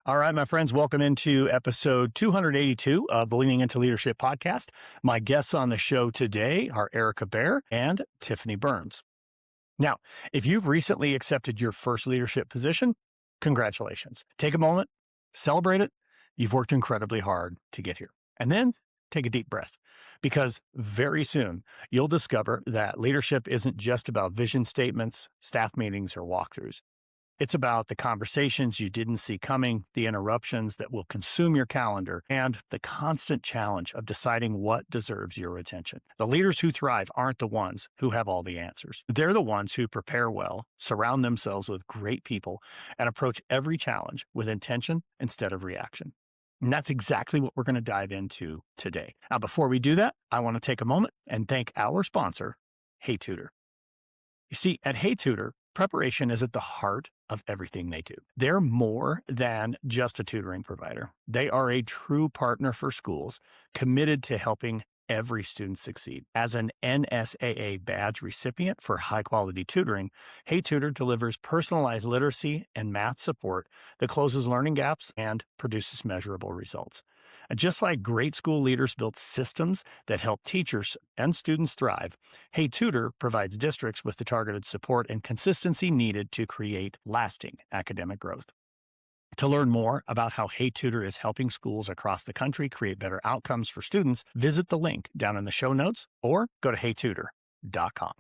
All right, my friends, welcome into episode 282 of the Leaning Into Leadership podcast. My guests on the show today are Erika Bear and Tiffany Burns. Now, if you've recently accepted your first leadership position, congratulations. Take a moment, celebrate it. You've worked incredibly hard to get here. And then take a deep breath, because very soon you'll discover that leadership isn't just about vision statements, staff meetings, or walkthroughs. It's about the conversations you didn't see coming, the interruptions that will consume your calendar, and the constant challenge of deciding what deserves your attention. The leaders who thrive aren't the ones who have all the answers. They're the ones who prepare well, surround themselves with great people, and approach every challenge with intention instead of reaction. And that's exactly what we're going to dive into today. Now, before we do that, I want to take a moment and thank our sponsor, Hey Tutor. You see, at Hey Tutor, preparation is at the heart of everything they do. They're more than just a tutoring provider. They are a true partner for schools, committed to helping every student succeed. As an NSAA badge recipient for high-quality tutoring, Hey Tutor delivers personalized literacy and math support that closes learning gaps and produces measurable results. And just like great school leaders build systems that help teachers and students thrive, Hey Tutor provides districts with the targeted support and consistency needed to create lasting academic growth. To learn more about how Hey Tutor is helping schools across the country create better outcomes for students, visit the link down in the show notes or go to heytutor.com.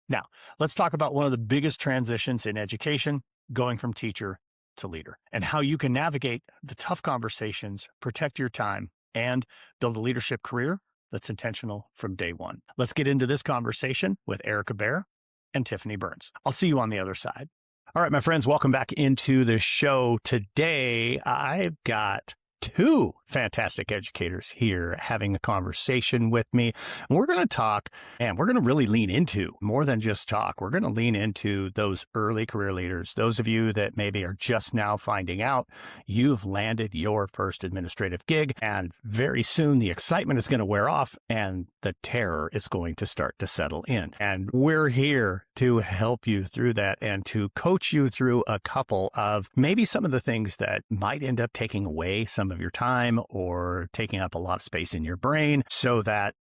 Now, let's talk about one of the biggest transitions in education, going from teacher to leader, and how you can navigate the tough conversations, protect your time, and build a leadership career that's intentional from day one. Let's get into this conversation with Erika Bear and Tiffany Burns. I'll see you on the other side. All right, my friends, welcome back into the show. Today, I've got two fantastic educators here having a conversation with me. And we're going to talk, and we're going to really lean into more than just talk. We're going to lean into those early career leaders, those of you that maybe are just now finding out you've landed your first administrative gig, and very soon the excitement is going to wear off and the terror is going to start to settle in. And we're here to help you through that and to coach you through a couple of maybe some of the things that might end up taking away some of your time or taking up a lot of space in your brain so that,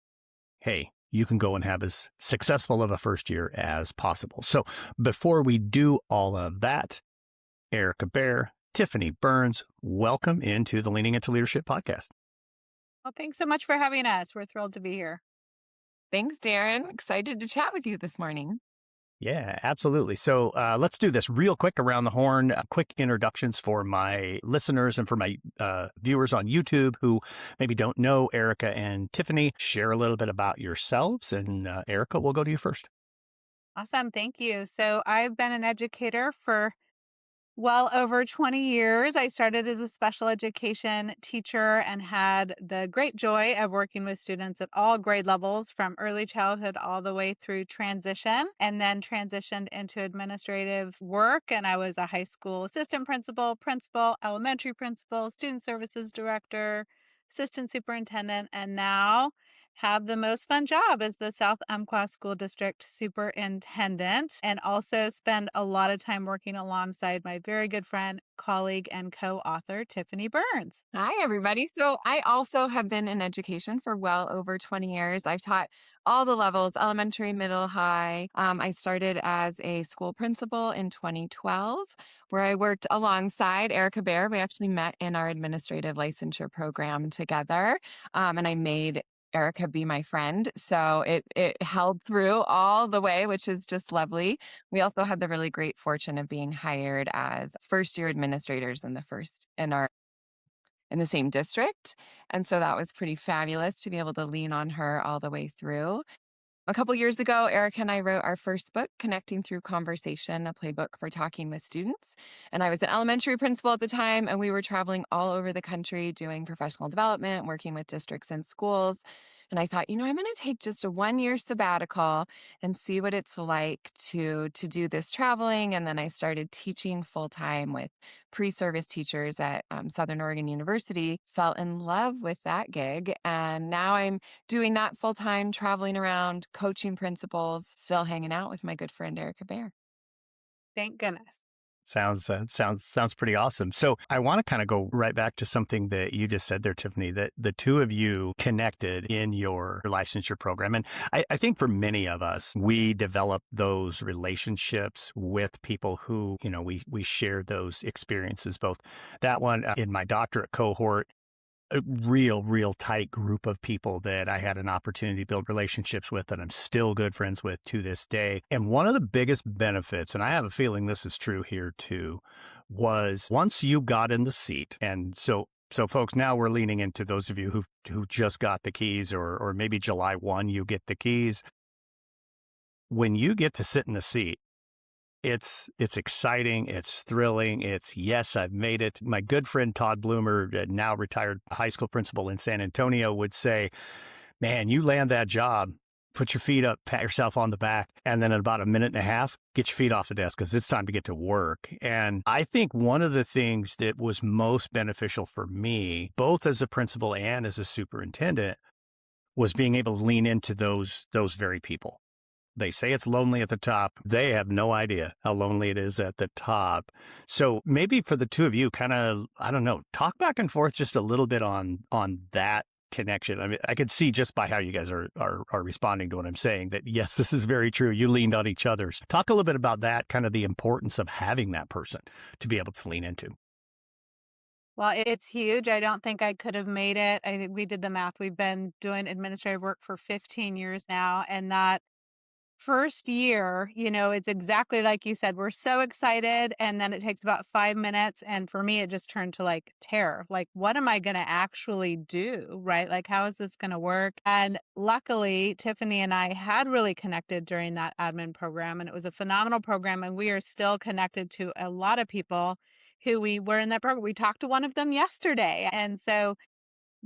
hey, you can go and have as successful of a first year as possible. So before we do all of that, Erika Bear, Tiffany Burns, welcome into the Leaning Into Leadership podcast. Well, thanks so much for having us. We're thrilled to be here. Thanks, Darrin. Excited to chat with you this morning. Yeah, absolutely. So let's do this real quick around the horn. Quick introductions for my listeners and for my viewers on YouTube who maybe don't know Erika and Tiffany. Share a little bit about yourselves. And Erika, we'll go to you first. Awesome. Thank you. So I've been an educator for well over 20 years. I started as a special education teacher and had the great joy of working with students at all grade levels from early childhood all the way through transition, and then transitioned into administrative work. And I was a high school assistant principal, elementary principal, student services director, assistant superintendent, and now have the most fun job as the South Umpqua School District Superintendent, and also spend a lot of time working alongside my very good friend, colleague, and co-author, Tiffany Burns. Hi, everybody. So I also have been in education for well over 20 years. I've taught all the levels, elementary, middle, high. I started as a school principal in 2012, where I worked alongside Erika Bear. We actually met in our administrative licensure program together, and I made Erika be my friend. So it held through all the way, which is just lovely. We also had the really great fortune of being hired as first year administrators in the same district. And so that was pretty fabulous to be able to lean on her all the way through. A couple years ago, Erika and I wrote our first book, Connecting Through Conversation, a playbook for talking with students. And I was an elementary principal at the time, and we were traveling all over the country doing professional development, working with districts and schools. And I thought, I'm going to take just a 1-year sabbatical and see what it's like to do this traveling. And then I started teaching full time with pre-service teachers at Southern Oregon University, fell in love with that gig. And now I'm doing that full time, traveling around, coaching principals, still hanging out with my good friend, Erika Bear. Thank goodness. Sounds pretty awesome. So I want to kind of go right back to something that you just said there, Tiffany, that the two of you connected in your licensure program. And I think for many of us, we develop those relationships with people who, we share those experiences, both that one in my doctorate cohort, a real tight group of people that I had an opportunity to build relationships with that I'm still good friends with to this day. And one of the biggest benefits, and I have a feeling this is true here too, was once you got in the seat. And so folks, now we're leaning into those of you who just got the keys, or maybe July 1, you get the keys. When you get to sit in the seat, it's exciting. It's thrilling. It's, yes, I've made it. My good friend Todd Bloomer, now retired high school principal in San Antonio, would say, man, you land that job, put your feet up, pat yourself on the back, and then in about a minute and a half, get your feet off the desk because it's time to get to work. And I think one of the things that was most beneficial for me, both as a principal and as a superintendent, was being able to lean into those very people. They say it's lonely at the top. They have no idea how lonely it is at the top. So maybe for the two of you, kind of, I don't know, talk back and forth just a little bit on that connection. I mean, I could see just by how you guys are responding to what I'm saying that, yes, this is very true. You leaned on each other. Talk a little bit about that, kind of the importance of having that person to be able to lean into. Well, it's huge. I don't think I could have made it. I think we did the math. We've been doing administrative work for 15 years now, and that first year, it's exactly like you said. We're so excited. And then it takes about 5 minutes. And for me, it just turned to like terror. Like, what am I going to actually do? Right? Like, how is this going to work? And luckily, Tiffany and I had really connected during that admin program. And it was a phenomenal program. And we are still connected to a lot of people who we were in that program. We talked to one of them yesterday. And so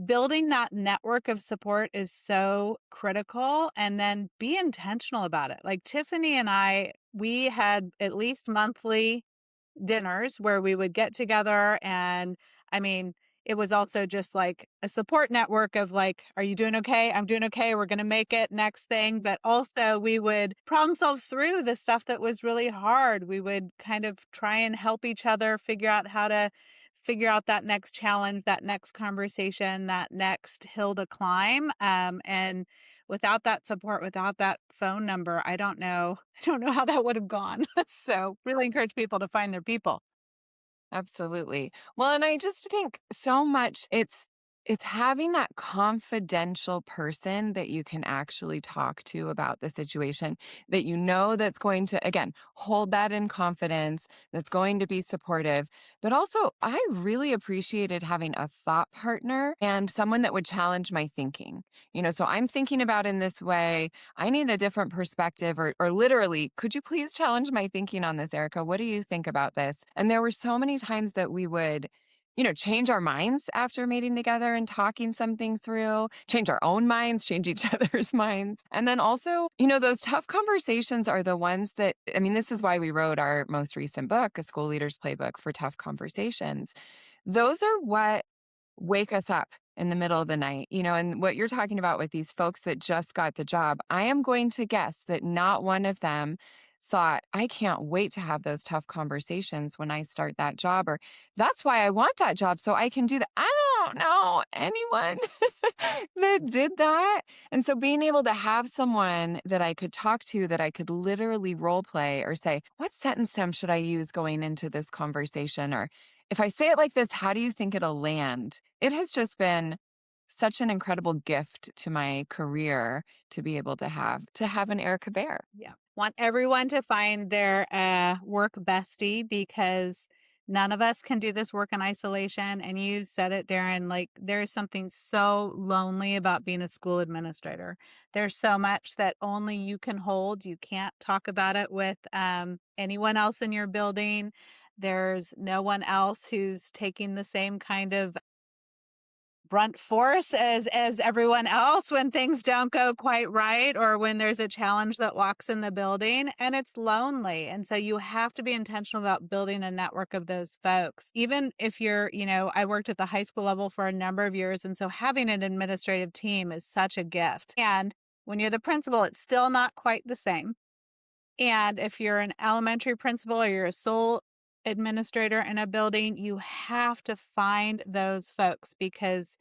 building that network of support is so critical, and then be intentional about it. Like Tiffany and I, we had at least monthly dinners where we would get together. And I mean, it was also just like a support network of like, are you doing okay? I'm doing okay. We're going to make it next thing. But also we would problem solve through the stuff that was really hard. We would kind of try and help each other figure out how to figure out that next challenge, that next conversation, that next hill to climb. And without that support, without that phone number, I don't know how that would have gone. So really encourage people to find their people. Absolutely. Well, and I just think so much it's having that confidential person that you can actually talk to about the situation, that that's going to, again, hold that in confidence, that's going to be supportive. But also, I really appreciated having a thought partner and someone that would challenge my thinking. So I'm thinking about in this way, I need a different perspective, or literally, could you please challenge my thinking on this, Erika? What do you think about this? And there were so many times that we would change our minds after meeting together and talking something through, change our own minds, change each other's minds. And then also, those tough conversations are the ones that, I mean, this is why we wrote our most recent book, A School Leader's Playbook for Tough Conversations. Those are what wake us up in the middle of the night, and what you're talking about with these folks that just got the job. I am going to guess that not one of them thought, I can't wait to have those tough conversations when I start that job, or that's why I want that job so I can do that. I don't know anyone that did that. And so being able to have someone that I could talk to, that I could literally role play or say, what sentence stem should I use going into this conversation? Or if I say it like this, how do you think it'll land? It has just been such an incredible gift to my career to be able to have an Erika Bear. Yeah. Want everyone to find their work bestie, because none of us can do this work in isolation. And you said it, Darrin, like there is something so lonely about being a school administrator. There's so much that only you can hold. You can't talk about it with anyone else in your building. There's no one else who's taking the same kind of brunt force as everyone else when things don't go quite right, or when there's a challenge that walks in the building, and it's lonely. And so you have to be intentional about building a network of those folks. Even if you're, I worked at the high school level for a number of years, and so having an administrative team is such a gift. And when you're the principal, it's still not quite the same. And if you're an elementary principal or you're a sole administrator in a building, you have to find those folks because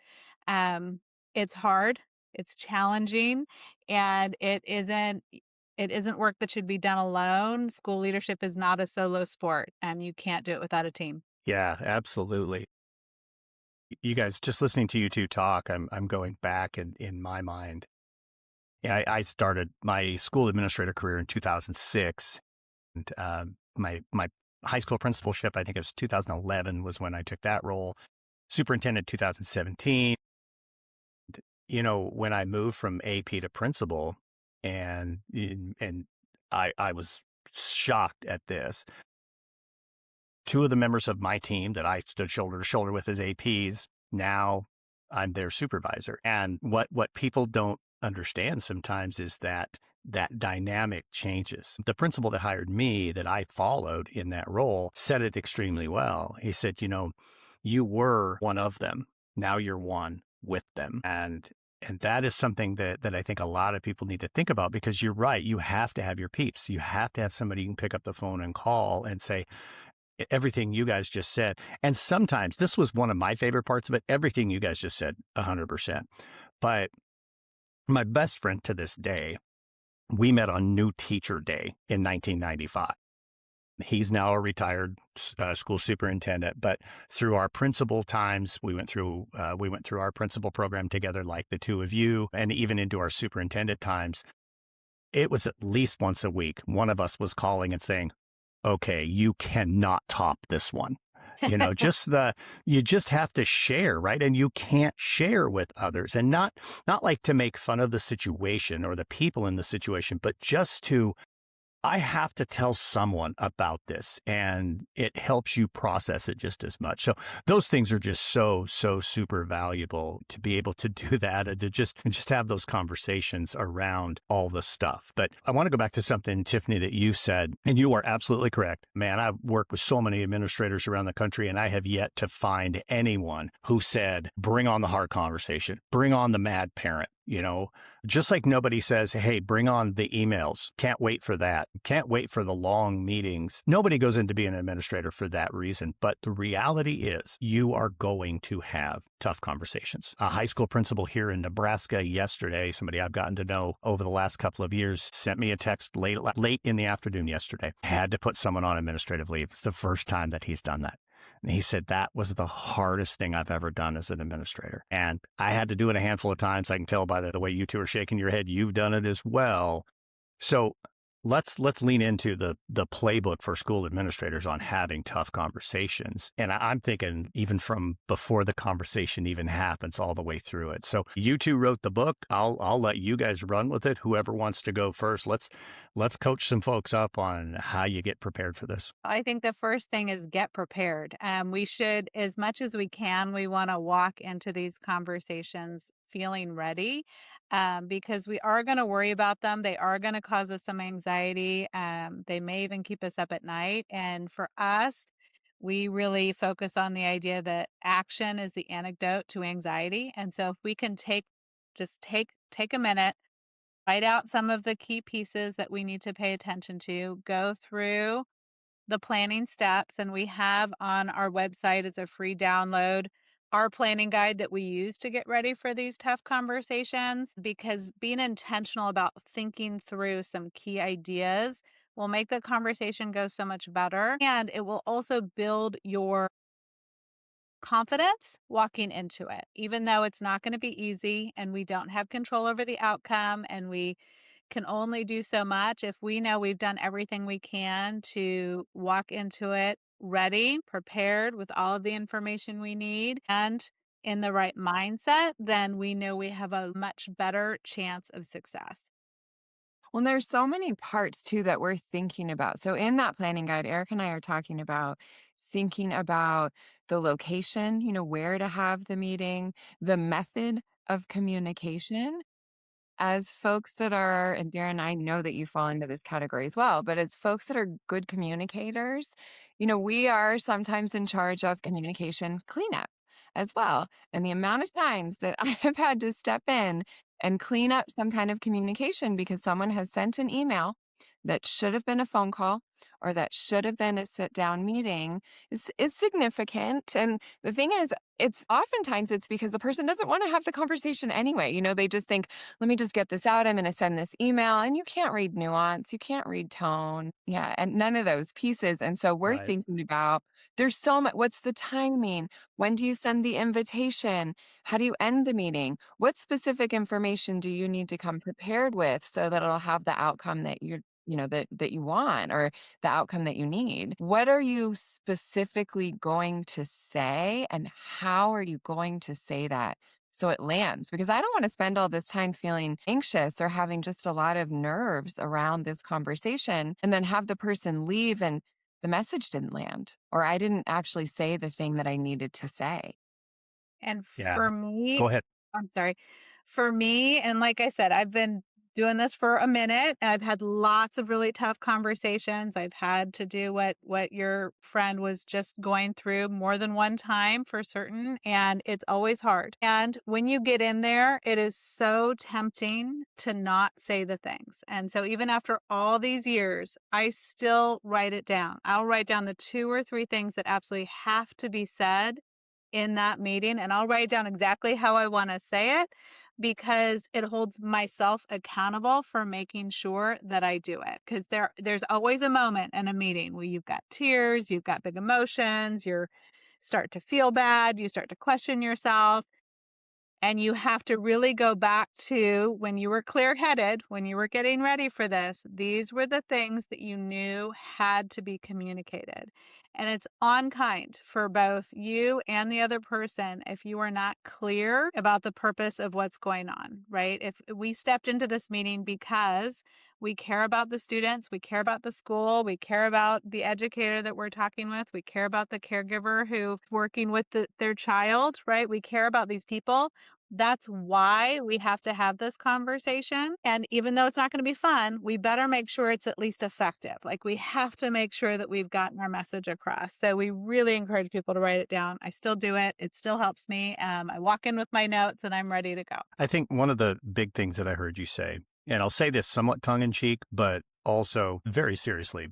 um, it's hard, it's challenging, and it isn't work that should be done alone. School leadership is not a solo sport, and you can't do it without a team. Yeah, absolutely. You guys, just listening to you two talk, I'm going back in my mind. Yeah, I started my school administrator career in 2006, and my high school principalship, I think it was 2011, was when I took that role. Superintendent 2017. When I moved from AP to principal, and I was shocked at this. Two of the members of my team that I stood shoulder to shoulder with as APs, now I'm their supervisor. And what people don't understand sometimes is that dynamic changes. The principal that hired me, that I followed in that role, said it extremely well. He said, you were one of them. Now you're one with them. And that is something that I think a lot of people need to think about, because you're right. You have to have your peeps. You have to have somebody you can pick up the phone and call and say, everything you guys just said. And sometimes this was one of my favorite parts of it. Everything you guys just said, 100%. But my best friend to this day, we met on New Teacher Day in 1995. He's now a retired school superintendent, but through our principal times, we went through our principal program together, like the two of you, and even into our superintendent times. It was at least once a week. One of us was calling and saying, okay, you cannot top this one. You just have to share, right? And you can't share with others, and not like to make fun of the situation or the people in the situation, but just to, I have to tell someone about this, and it helps you process it just as much. So those things are just so super valuable, to be able to do that and to just have those conversations around all the stuff. But I want to go back to something, Tiffany, that you said, and you are absolutely correct. Man, I've worked with so many administrators around the country, and I have yet to find anyone who said, bring on the hard conversation, bring on the mad parent. Just like nobody says, hey, bring on the emails. Can't wait for that. Can't wait for the long meetings. Nobody goes in to be an administrator for that reason. But the reality is you are going to have tough conversations. A high school principal here in Nebraska yesterday, somebody I've gotten to know over the last couple of years, sent me a text late in the afternoon yesterday. Had to put someone on administrative leave. It's the first time that he's done that. And he said, that was the hardest thing I've ever done as an administrator. And I had to do it a handful of times. I can tell by the way you two are shaking your head, you've done it as well. So let's lean into the playbook for school administrators on having tough conversations. And I'm thinking even from before the conversation even happens all the way through it. So you two wrote the book. I'll let you guys run with it. Whoever wants to go first, let's coach some folks up on how you get prepared for this. I think the first thing is get prepared. We should, as much as we can, we want to walk into these conversations feeling ready, because we are going to worry about them. They are going to cause us some anxiety. They may even keep us up at night. And for us, we really focus on the idea that action is the antidote to anxiety. And so if we can take a minute, write out some of the key pieces that we need to pay attention to, go through the planning steps, and we have on our website as a free download our planning guide that we use to get ready for these tough conversations, because being intentional about thinking through some key ideas will make the conversation go so much better, and it will also build your confidence walking into it, even though it's not going to be easy and we don't have control over the outcome and we can only do so much. If we know we've done everything we can to walk into it ready, prepared with all of the information we need and in the right mindset, then we know we have a much better chance of success. Well, there's so many parts too that we're thinking about. So in that planning guide, Eric and I are talking about thinking about the location, where to have the meeting, the method of communication. As folks that are, and Darrin, I know that you fall into this category as well, but as folks that are good communicators, we are sometimes in charge of communication cleanup as well. And the amount of times that I have had to step in and clean up some kind of communication because someone has sent an email that should have been a phone call or that should have been a sit down meeting is significant. And the thing is, it's oftentimes it's because the person doesn't want to have the conversation anyway. They just think, let me just get this out. I'm going to send this email, and you can't read nuance. You can't read tone. Yeah. And none of those pieces. And so we're Right. thinking about, there's so much. What's the timing? When do you send the invitation? How do you end the meeting? What specific information do you need to come prepared with so that it'll have the outcome that that you want, or the outcome that you need? What are you specifically going to say, and how are you going to say that so it lands? Because I don't want to spend all this time feeling anxious or having just a lot of nerves around this conversation and then have the person leave and the message didn't land, or I didn't actually say the thing that I needed to say. And Yeah. for me, Go ahead. I'm sorry. For me, and like I said, I've been doing this for a minute. I've had lots of really tough conversations. I've had to do what your friend was just going through more than one time for certain, and it's always hard. And when you get in there, it is so tempting to not say the things. And so even after all these years, I still write it down. I'll write down the 2 or 3 things that absolutely have to be said in that meeting, and I'll write down exactly how I want to say it, because it holds myself accountable for making sure that I do it. Because there's always a moment in a meeting where you've got tears, you've got big emotions, you start to feel bad, you start to question yourself. And you have to really go back to when you were clear-headed, when you were getting ready for this. These were the things that you knew had to be communicated. And it's unkind for both you and the other person if you are not clear about the purpose of what's going on, right? If we stepped into this meeting because we care about the students, we care about the school, we care about the educator that we're talking with, we care about the caregiver who's working with their child, right? We care about these people. That's why we have to have this conversation. And even though it's not going to be fun, we better make sure it's at least effective. Like, we have to make sure that we've gotten our message across. So we really encourage people to write it down. I still do it. It still helps me. I walk in with my notes and I'm ready to go. I think one of the big things that I heard you say, and I'll say this somewhat tongue in cheek, but also very seriously,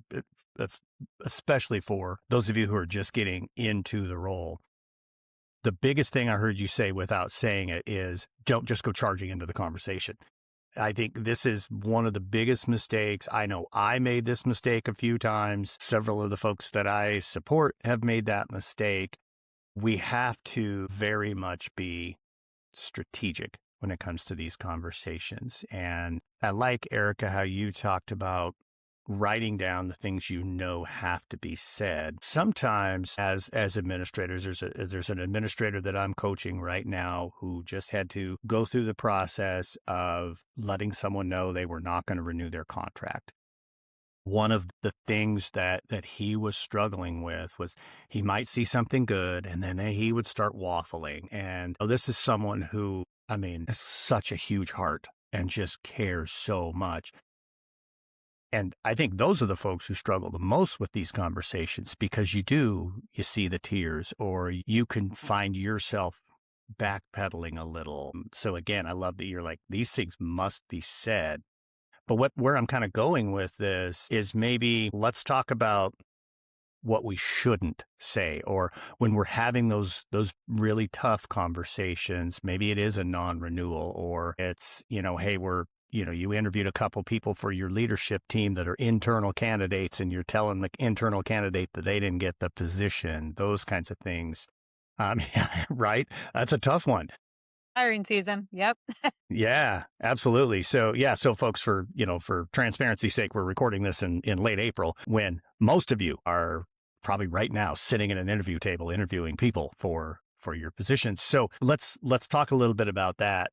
especially for those of you who are just getting into the role. The biggest thing I heard you say without saying it is, don't just go charging into the conversation. I think this is one of the biggest mistakes. I know I made this mistake a few times. Several of the folks that I support have made that mistake. We have to very much be strategic when it comes to these conversations. And I like, Erika, how you talked about writing down the things you know have to be said. Sometimes as administrators, there's an administrator that I'm coaching right now who just had to go through the process of letting someone know they were not going to renew their contract. One of the things that he was struggling with was he might see something good and then he would start waffling. And this is someone who, I mean, has such a huge heart and just cares so much. And I think those are the folks who struggle the most with these conversations, because you see the tears, or you can find yourself backpedaling a little. So again, I love that you're like, these things must be said. But where I'm kind of going with this is, maybe let's talk about what we shouldn't say, or when we're having those really tough conversations, maybe it is a non-renewal, or it's, hey, you interviewed a couple people for your leadership team that are internal candidates, and you're telling the internal candidate that they didn't get the position, those kinds of things. Right? That's a tough one. Hiring season. Yep. Yeah, absolutely. So folks, for transparency's sake, we're recording this in late April, when most of you are probably right now sitting at an interview table interviewing people for your positions. So let's talk a little bit about that.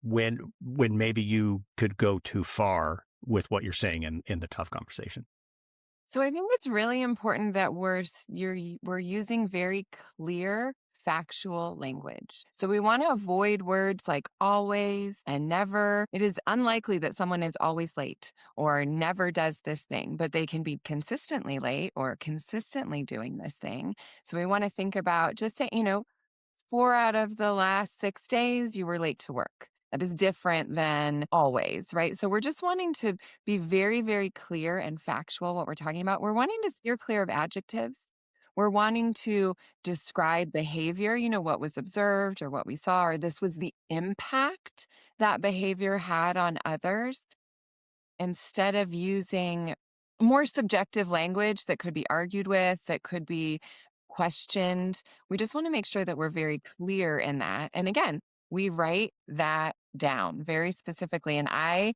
When maybe you could go too far with what you're saying in the tough conversation. So I think it's really important that we're using very clear factual language. So we want to avoid words like always and never. It is unlikely that someone is always late or never does this thing, but they can be consistently late or consistently doing this thing. So we want to think about, just say, 4 out of the last 6 days you were late to work. That is different than always, right? So we're just wanting to be very, very clear and factual what we're talking about. We're wanting to steer clear of adjectives. We're wanting to describe behavior, what was observed or what we saw, or this was the impact that behavior had on others, instead of using more subjective language that could be argued with, that could be questioned. We just want to make sure that we're very clear in that. And again, we write that down very specifically. And I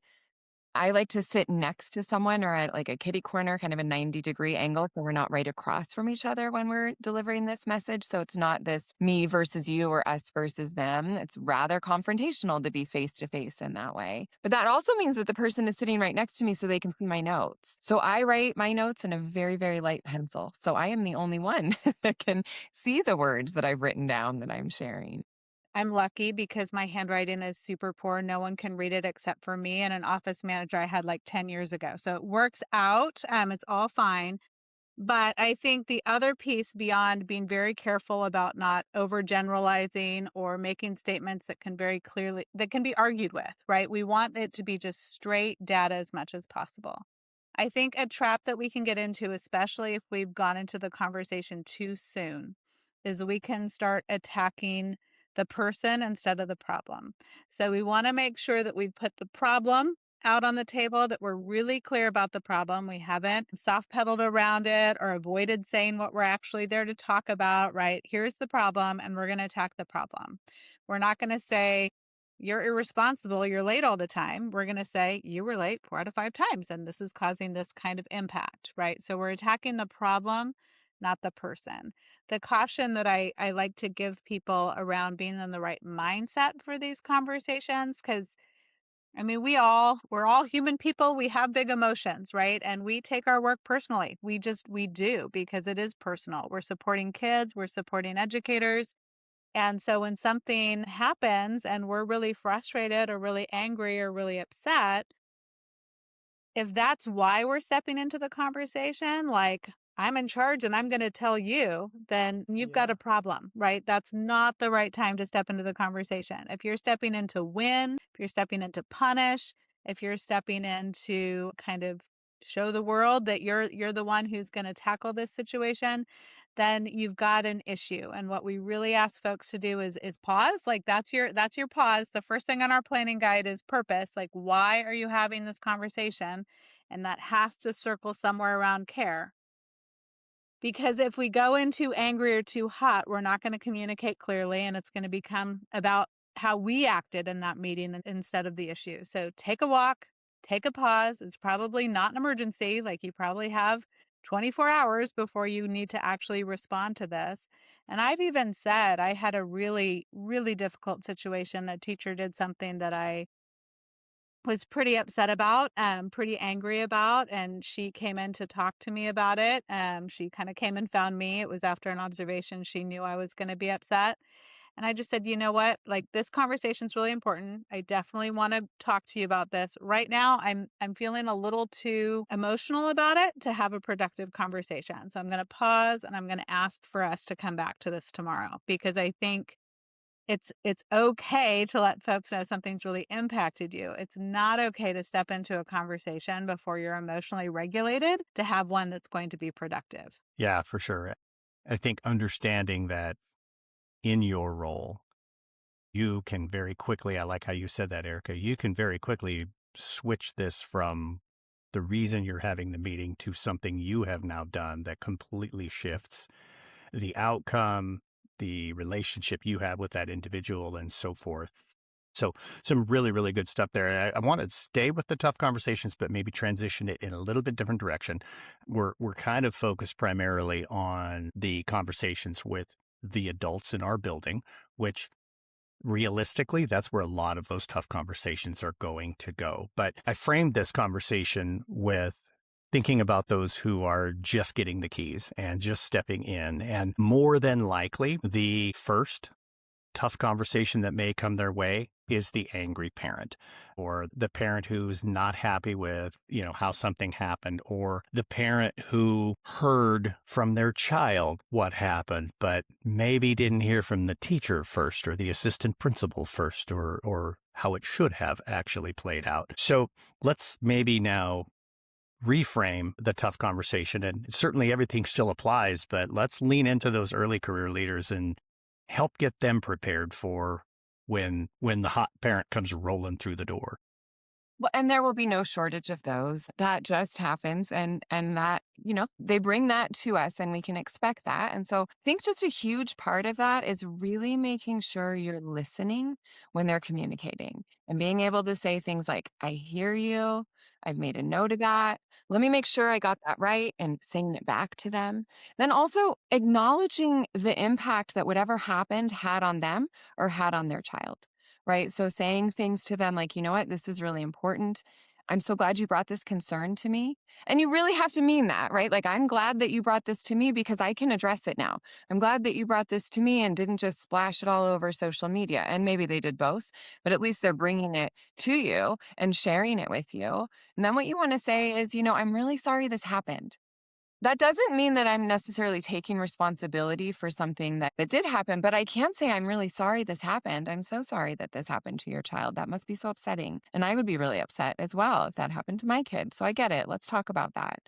like to sit next to someone or at like a kitty corner, kind of a 90-degree angle, so we're not right across from each other when we're delivering this message. So it's not this me versus you or us versus them. It's rather confrontational to be face to face in that way. But that also means that the person is sitting right next to me so they can see my notes. So I write my notes in a very, very light pencil. So I am the only one that can see the words that I've written down that I'm sharing. I'm lucky because my handwriting is super poor. No one can read it except for me and an office manager I had like 10 years ago. So it works out. It's all fine. But I think the other piece beyond being very careful about not overgeneralizing or making statements that can be argued with, right? We want it to be just straight data as much as possible. I think a trap that we can get into, especially if we've gone into the conversation too soon, is we can start attacking the person instead of the problem. So we want to make sure that we put the problem out on the table, that we're really clear about the problem. We haven't soft pedaled around it or avoided saying what we're actually there to talk about, right? Here's the problem, and we're going to attack the problem. We're not going to say, you're irresponsible, you're late all the time. We're going to say, you were late 4 out of 5 times, and this is causing this kind of impact, right? So we're attacking the problem, not the person. The caution that I like to give people around being in the right mindset for these conversations, because we're all human people. We have big emotions, right? And we take our work personally. We do, because it is personal. We're supporting kids, we're supporting educators. And so when something happens and we're really frustrated or really angry or really upset, if that's why we're stepping into the conversation, like, I'm in charge and I'm going to tell you, then you've got a problem, right? That's not the right time to step into the conversation. If you're stepping in to win, if you're stepping in to punish, if you're stepping in to kind of show the world that you're the one who's going to tackle this situation, then you've got an issue. And what we really ask folks to do is pause. Like, that's your pause. The first thing on our planning guide is purpose. Like, why are you having this conversation? And that has to circle somewhere around care. Because if we go in too angry or too hot, we're not going to communicate clearly, and it's going to become about how we acted in that meeting instead of the issue. So take a walk, take a pause. It's probably not an emergency. Like, you probably have 24 hours before you need to actually respond to this. And I've even said I had a really, really difficult situation. A teacher did something that I was pretty upset about, pretty angry about, and she came in to talk to me about it. She kind of came and found me. It was after an observation. She knew I was going to be upset. And I just said, you know what? Like, this conversation is really important. I definitely want to talk to you about this. Right now, I'm feeling a little too emotional about it to have a productive conversation. So I'm going to pause and I'm going to ask for us to come back to this tomorrow, because I think it's okay to let folks know something's really impacted you. It's not okay to step into a conversation before you're emotionally regulated to have one that's going to be productive. Yeah, for sure. I think understanding that in your role, you can very quickly, I like how you said that, Erika, you can very quickly switch this from the reason you're having the meeting to something you have now done that completely shifts the outcome, the relationship you have with that individual, and so forth. So some really, really good stuff there. I want to stay with the tough conversations, but maybe transition it in a little bit different direction. We're kind of focused primarily on the conversations with the adults in our building, which realistically, that's where a lot of those tough conversations are going to go. But I framed this conversation with thinking about those who are just getting the keys and just stepping in. And more than likely, the first tough conversation that may come their way is the angry parent, or the parent who's not happy with, how something happened, or the parent who heard from their child what happened, but maybe didn't hear from the teacher first or the assistant principal first, or how it should have actually played out. So let's maybe now reframe the tough conversation. And certainly everything still applies, but let's lean into those early career leaders and help get them prepared for when the hot parent comes rolling through the door. Well, and there will be no shortage of those. That just happens. And that, they bring that to us and we can expect that. And so I think just a huge part of that is really making sure you're listening when they're communicating and being able to say things like, I hear you. I've made a note of that. Let me make sure I got that right, and saying it back to them. Then also acknowledging the impact that whatever happened had on them or had on their child. Right. So saying things to them like, you know what, this is really important. I'm so glad you brought this concern to me. And you really have to mean that, right? Like, I'm glad that you brought this to me because I can address it now. I'm glad that you brought this to me and didn't just splash it all over social media. And maybe they did both, but at least they're bringing it to you and sharing it with you. And then what you want to say is, I'm really sorry this happened. That doesn't mean that I'm necessarily taking responsibility for something that did happen, but I can say, I'm really sorry this happened. I'm so sorry that this happened to your child. That must be so upsetting. And I would be really upset as well if that happened to my kid. So I get it. Let's talk about that.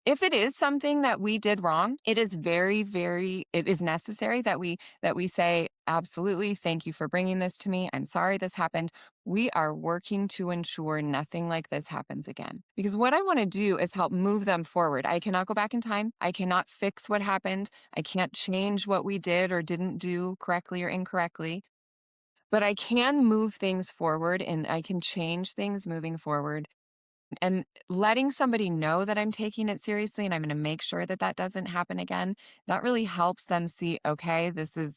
If it is something that we did wrong, it is it is necessary that we say, absolutely, thank you for bringing this to me. I'm sorry this happened. We are working to ensure nothing like this happens again. Because what I want to do is help move them forward. I cannot go back in time. I cannot fix what happened. I can't change what we did or didn't do correctly or incorrectly. But I can move things forward and I can change things moving forward. And letting somebody know that I'm taking it seriously and I'm going to make sure that that doesn't happen again, that really helps them see, okay, this is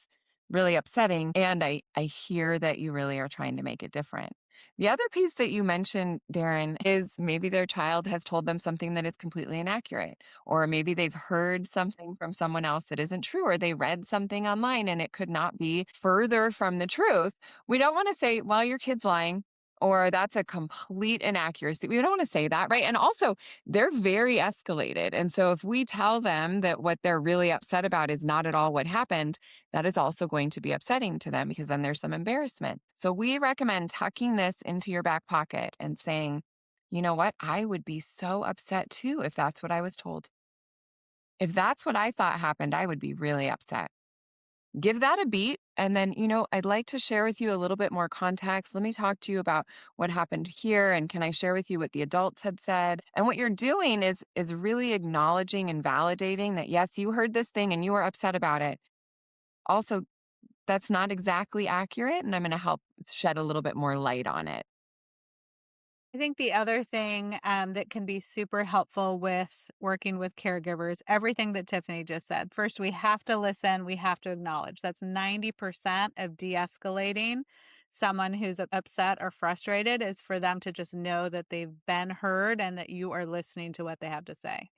really upsetting. And I hear that you really are trying to make it different. The other piece that you mentioned, Darrin, is maybe their child has told them something that is completely inaccurate, or maybe they've heard something from someone else that isn't true, or they read something online and it could not be further from the truth. We don't want to say, well, your kid's lying, or that's a complete inaccuracy. We don't want to say that, right? And also, they're very escalated. And so if we tell them that what they're really upset about is not at all what happened, that is also going to be upsetting to them because then there's some embarrassment. So we recommend tucking this into your back pocket and saying, you know what? I would be so upset too if that's what I was told. If that's what I thought happened, I would be really upset. Give that a beat. And then, I'd like to share with you a little bit more context. Let me talk to you about what happened here. And can I share with you what the adults had said? And what you're doing is really acknowledging and validating that, yes, you heard this thing and you were upset about it. Also, that's not exactly accurate. And I'm going to help shed a little bit more light on it. I think the other thing that can be super helpful with working with caregivers, everything that Tiffany just said. First, we have to listen. We have to acknowledge. That's 90% of de-escalating someone who's upset or frustrated, is for them to just know that they've been heard and that you are listening to what they have to say.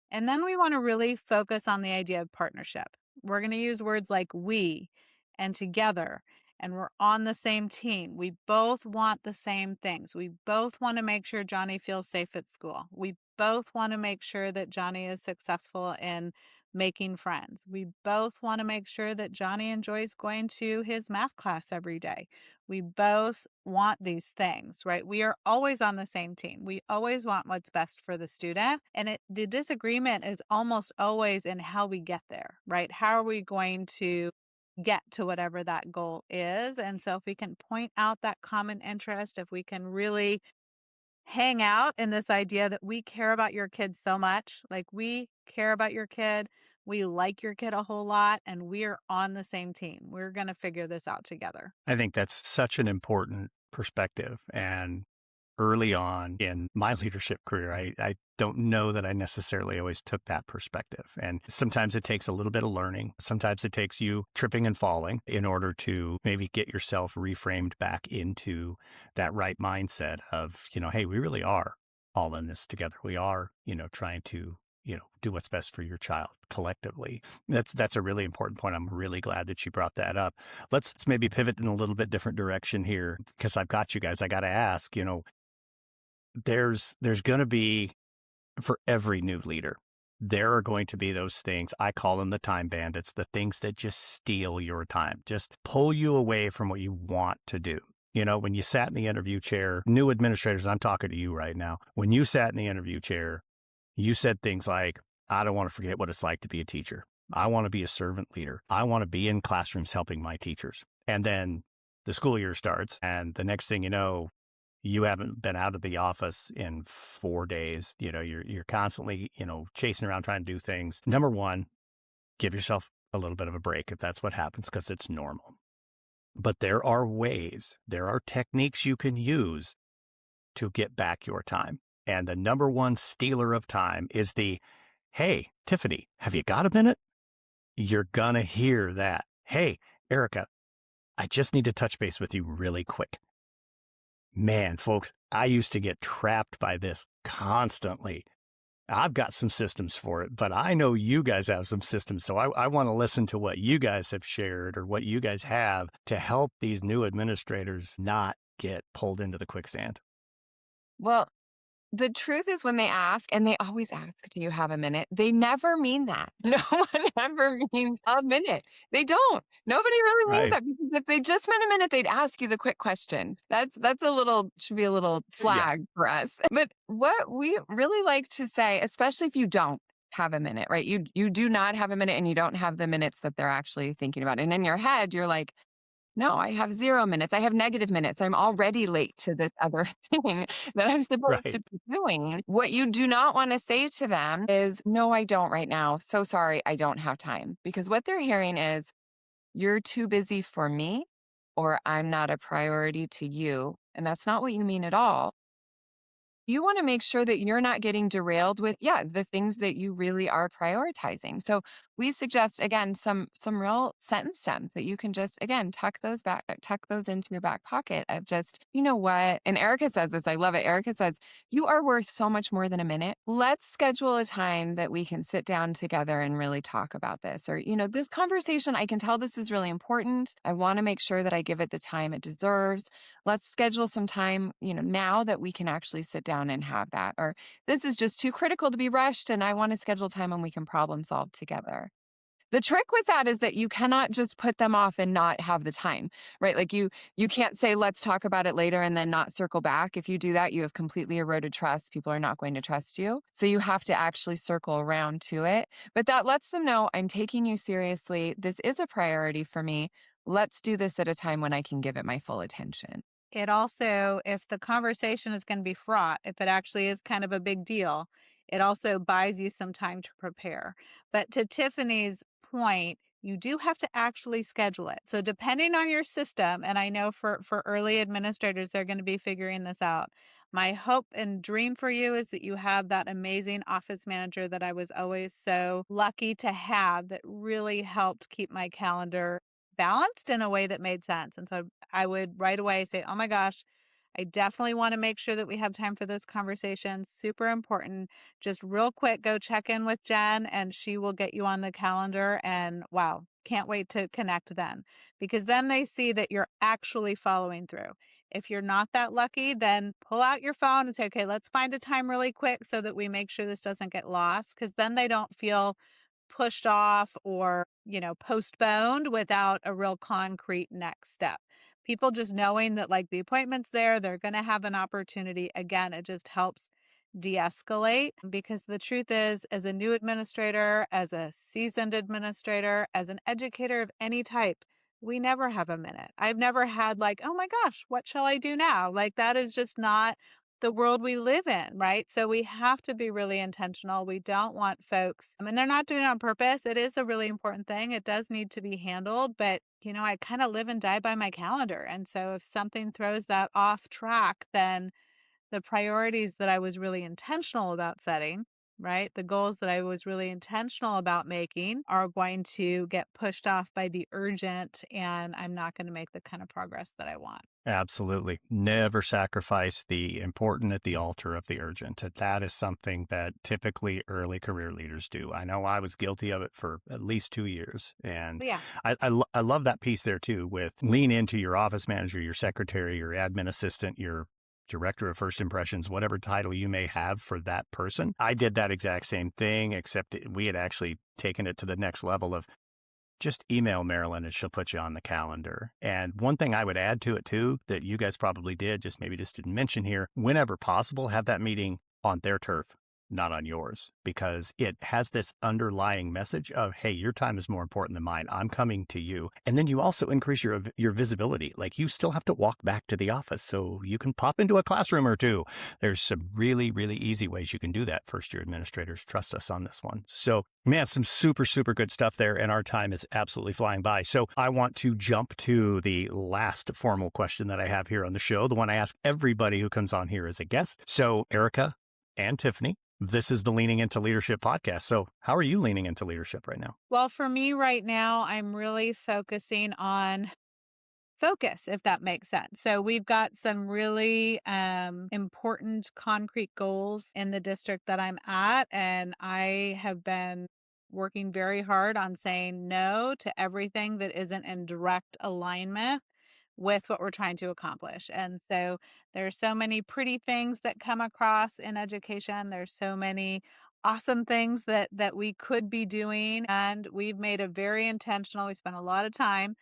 And then we want to really focus on the idea of partnership. We're going to use words like we and together, and we're on the same team. We both want the same things. We both want to make sure Johnny feels safe at school. We both want to make sure that Johnny is successful in making friends. We both want to make sure that Johnny enjoys going to his math class every day. We both want these things, right? We are always on the same team. We always want what's best for the student. And the disagreement is almost always in how we get there, right? How are we going to get to whatever that goal is? And so if we can point out that common interest, if we can really hang out in this idea that we care about your kid so much, like we care about your kid, we like your kid a whole lot, and we're on the same team. We're going to figure this out together. I think that's such an important perspective. And early on in my leadership career, I don't know that I necessarily always took that perspective. And sometimes it takes a little bit of learning. Sometimes it takes you tripping and falling in order to maybe get yourself reframed back into that right mindset of, hey, we really are all in this together. We are, trying to do what's best for your child collectively. That's a really important point. I'm really glad that you brought that up. Let's maybe pivot in a little bit different direction here, because I've got you guys. I got to ask, there's going to be, for every new leader, there are going to be those things. I call them the time bandits, the things that just steal your time, just pull you away from what you want to do. When you sat in the interview chair, new administrators, I'm talking to you right now. When you sat in the interview chair, you said things like, I don't want to forget what it's like to be a teacher. I want to be a servant leader. I want to be in classrooms helping my teachers. And then the school year starts, and the next thing you know, you haven't been out of the office in 4 days. You're constantly, chasing around trying to do things. Number one, give yourself a little bit of a break if that's what happens, because it's normal. But there are ways, there are techniques you can use to get back your time. And the number one stealer of time is hey, Tiffany, have you got a minute? You're going to hear that. Hey, Erika, I just need to touch base with you really quick. Man, folks, I used to get trapped by this constantly. I've got some systems for it, but I know you guys have some systems. So I want to listen to what you guys have shared or what you guys have to help these new administrators not get pulled into the quicksand. Well, the truth is when they ask, and they always ask, do you have a minute? They never mean that. No one ever means a minute. They don't. Nobody really means Right. that, because if they just meant a minute, they'd ask you the quick question. That's should be a little flag for us. But what we really like to say, especially if you don't have a minute, right? You do not have a minute, and you don't have the minutes that they're actually thinking about. And in your head, you're like, no, I have 0 minutes. I have negative minutes. I'm already late to this other thing that I'm supposed Right. to be doing. What you do not want to say to them is, no, I don't right now. So sorry, I don't have time. Because what they're hearing is, you're too busy for me, or I'm not a priority to you. And that's not what you mean at all. You want to make sure that you're not getting derailed with, the things that you really are prioritizing. So we suggest, again, some real sentence stems that you can just, again, tuck those into your back pocket of just, you know what? And Erika says this, I love it. Erika says, you are worth so much more than a minute. Let's schedule a time that we can sit down together and really talk about this. Or, this conversation, I can tell this is really important. I want to make sure that I give it the time it deserves. Let's schedule some time, now that we can actually sit down and have that. Or this is just too critical to be rushed, and I want to schedule time when we can problem solve together. The trick with that is that you cannot just put them off and not have the time, right? Like you can't say, let's talk about it later, and then not circle back. If you do that, you have completely eroded trust. People are not going to trust you. So you have to actually circle around to it. But that lets them know, I'm taking you seriously. This is a priority for me. Let's do this at a time when I can give it my full attention. It also, if the conversation is going to be fraught, if it actually is kind of a big deal, it also buys you some time to prepare. But to Tiffany's point, you do have to actually schedule it. So depending on your system, and I know for early administrators, they're going to be figuring this out. My hope and dream for you is that you have that amazing office manager that I was always so lucky to have, that really helped keep my calendar balanced in a way that made sense. And so I would right away say, oh my gosh, I definitely want to make sure that we have time for those conversations. Super important. Just real quick, go check in with Jen, and she will get you on the calendar. And wow, can't wait to connect then, because then they see that you're actually following through. If you're not that lucky, then pull out your phone and say, okay, let's find a time really quick so that we make sure this doesn't get lost, because then they don't feel pushed off or, postponed without a real concrete next step. People just knowing that like the appointment's there, they're going to have an opportunity. Again, it just helps de-escalate, because the truth is, as a new administrator, as a seasoned administrator, as an educator of any type, we never have a minute. I've never had like, oh my gosh, what shall I do now? Like that is just not the world we live in, right? So we have to be really intentional. We don't want folks, I mean, they're not doing it on purpose. It is a really important thing. It does need to be handled, but I kind of live and die by my calendar. And so if something throws that off track, then the priorities that I was really intentional about setting, right? The goals that I was really intentional about making are going to get pushed off by the urgent, and I'm not going to make the kind of progress that I want. Absolutely. Never sacrifice the important at the altar of the urgent. That is something that typically early career leaders do. I know I was guilty of it for at least 2 years. And Yeah. I love that piece there too, with lean into your office manager, your secretary, your admin assistant, your director of first impressions, whatever title you may have for that person. I did that exact same thing, except we had actually taken it to the next level of, just email Marilyn and she'll put you on the calendar. And one thing I would add to it too, that you guys probably did, just maybe just didn't mention here, whenever possible, have that meeting on their turf, not on yours, because it has this underlying message of, hey, your time is more important than mine. I'm coming to you. And then you also increase your visibility. Like, you still have to walk back to the office, so you can pop into a classroom or two. There's some really, really easy ways you can do that. First year administrators, trust us on this one. So man, some super, super good stuff there. And our time is absolutely flying by. So I want to jump to the last formal question that I have here on the show, the one I ask everybody who comes on here as a guest. So Erika and Tiffany, this is the Leaning Into Leadership podcast. So how are you leaning into leadership right now? Well, for me right now, I'm really focusing on focus, if that makes sense. So we've got some really important concrete goals in the district that I'm at, and I have been working very hard on saying no to everything that isn't in direct alignment with what we're trying to accomplish. And so there's so many pretty things that come across in education. There's so many awesome things that we could be doing, and we've made a very intentional, we spent a lot of time,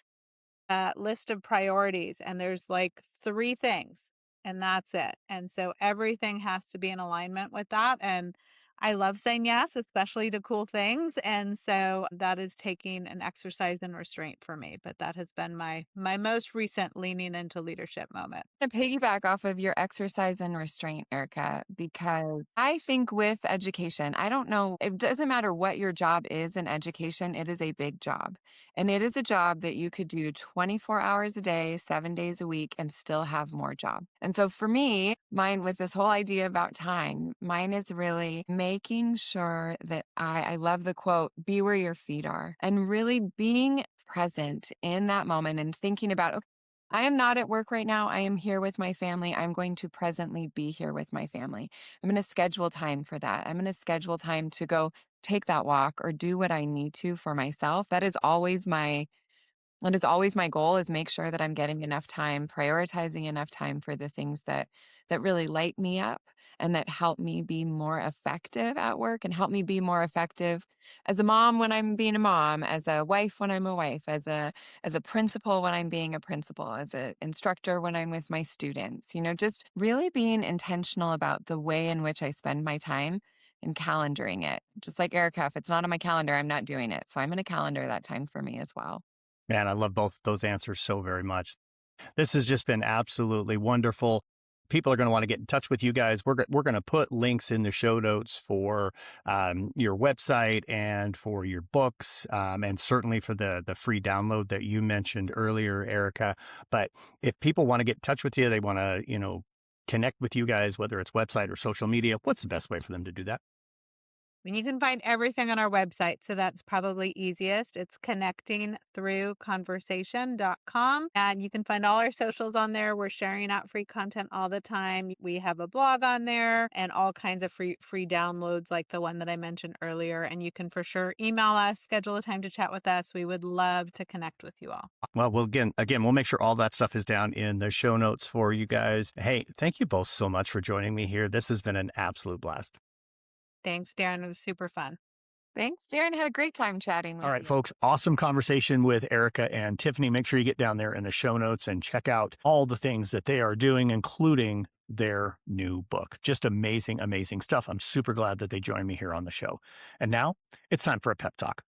list of priorities, and there's like 3 things, and that's it. And so everything has to be in alignment with that. And I love saying yes, especially to cool things. And so that is taking an exercise in restraint for me. But that has been my most recent leaning into leadership moment. To piggyback off of your exercise and restraint, Erica, because I think with education, I don't know, it doesn't matter what your job is in education, it is a big job. And it is a job that you could do 24 hours a day, 7 days a week, and still have more job. And so for me, mine with this whole idea about time, mine is really making sure that I love the quote, be where your feet are, and really being present in that moment and thinking about, okay, I am not at work right now. I am here with my family. I'm going to presently be here with my family. I'm going to schedule time for that. I'm going to schedule time to go take that walk or do what I need to for myself. That is always my goal, is make sure that I'm getting enough time, prioritizing enough time for the things that really light me up and that help me be more effective at work and help me be more effective as a mom when I'm being a mom, as a wife when I'm a wife, as a principal when I'm being a principal, as an instructor when I'm with my students. Just really being intentional about the way in which I spend my time and calendaring it. Just like Erica, if it's not on my calendar, I'm not doing it. So I'm going to calendar that time for me as well. Man, I love both those answers so very much. This has just been absolutely wonderful. People are going to want to get in touch with you guys. We're going to put links in the show notes for your website and for your books, and certainly for the free download that you mentioned earlier, Erika. But if people want to get in touch with you, they want to, connect with you guys, whether it's website or social media, what's the best way for them to do that? You can find everything on our website, so that's probably easiest. It's connectingthroughconversation.com, and you can find all our socials on there. We're sharing out free content all the time. We have a blog on there and all kinds of free downloads like the one that I mentioned earlier. And you can for sure email us, schedule a time to chat with us. We would love to connect with you all. Well, again, we'll make sure all that stuff is down in the show notes for you guys. Hey, thank you both so much for joining me here. This has been an absolute blast. Thanks, Darrin. It was super fun. Thanks, Darrin. Had a great time chatting with you. All right, folks, awesome conversation with Erika and Tiffany. Make sure you get down there in the show notes and check out all the things that they are doing, including their new book. Just amazing, amazing stuff. I'm super glad that they joined me here on the show. And now it's time for a pep talk.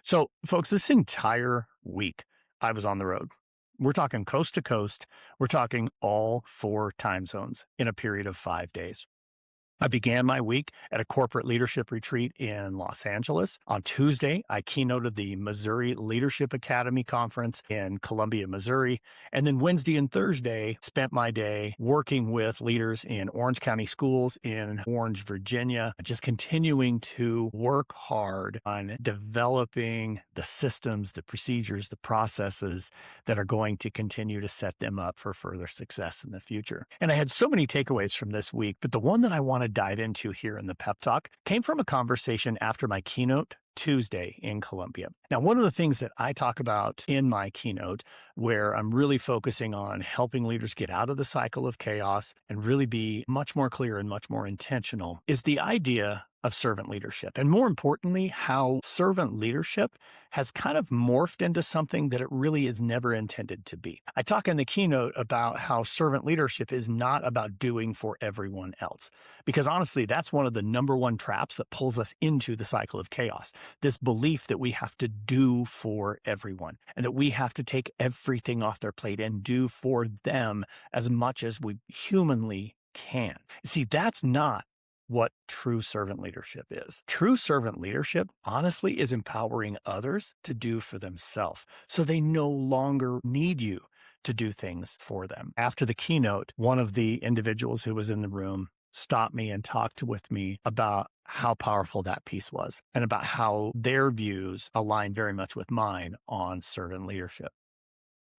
So, folks, this entire week I was on the road. We're talking coast to coast. We're talking all 4 time zones in a period of 5 days. I began my week at a corporate leadership retreat in Los Angeles. On Tuesday, I keynoted the Missouri Leadership Academy Conference in Columbia, Missouri. And then Wednesday and Thursday, spent my day working with leaders in Orange County schools in Orange, Virginia, just continuing to work hard on developing the systems, the procedures, the processes that are going to continue to set them up for further success in the future. And I had so many takeaways from this week, but the one that I want to dive into here in the pep talk came from a conversation after my keynote Tuesday in Columbia. Now, one of the things that I talk about in my keynote, where I'm really focusing on helping leaders get out of the cycle of chaos and really be much more clear and much more intentional, is the idea of servant leadership. And more importantly, how servant leadership has kind of morphed into something that it really is never intended to be. I talk in the keynote about how servant leadership is not about doing for everyone else. Because honestly, that's one of the number one traps that pulls us into the cycle of chaos. This belief that we have to do for everyone and that we have to take everything off their plate and do for them as much as we humanly can. See, that's not what true servant leadership is. True servant leadership, honestly, is empowering others to do for themselves so they no longer need you to do things for them. After the keynote, one of the individuals who was in the room stopped me and talked with me about how powerful that piece was and about how their views align very much with mine on servant leadership.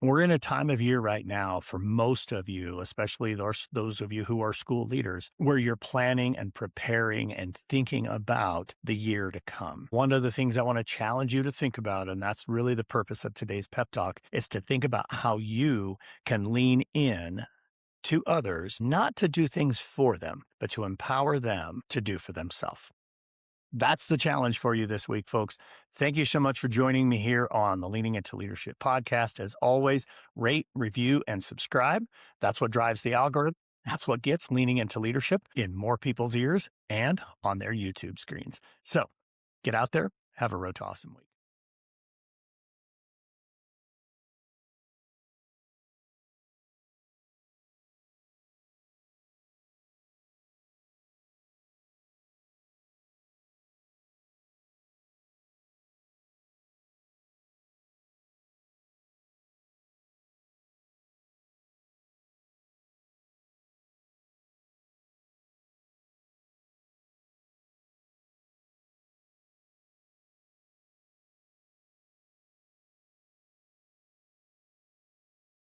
We're in a time of year right now for most of you, especially those of you who are school leaders, where you're planning and preparing and thinking about the year to come. One of the things I want to challenge you to think about, and that's really the purpose of today's pep talk, is to think about how you can lean in to others, not to do things for them, but to empower them to do for themselves. That's the challenge for you this week, folks. Thank you so much for joining me here on the Leaning Into Leadership podcast. As always, rate, review, and subscribe. That's what drives the algorithm. That's what gets Leaning Into Leadership in more people's ears and on their YouTube screens. So get out there, have a road awesome week.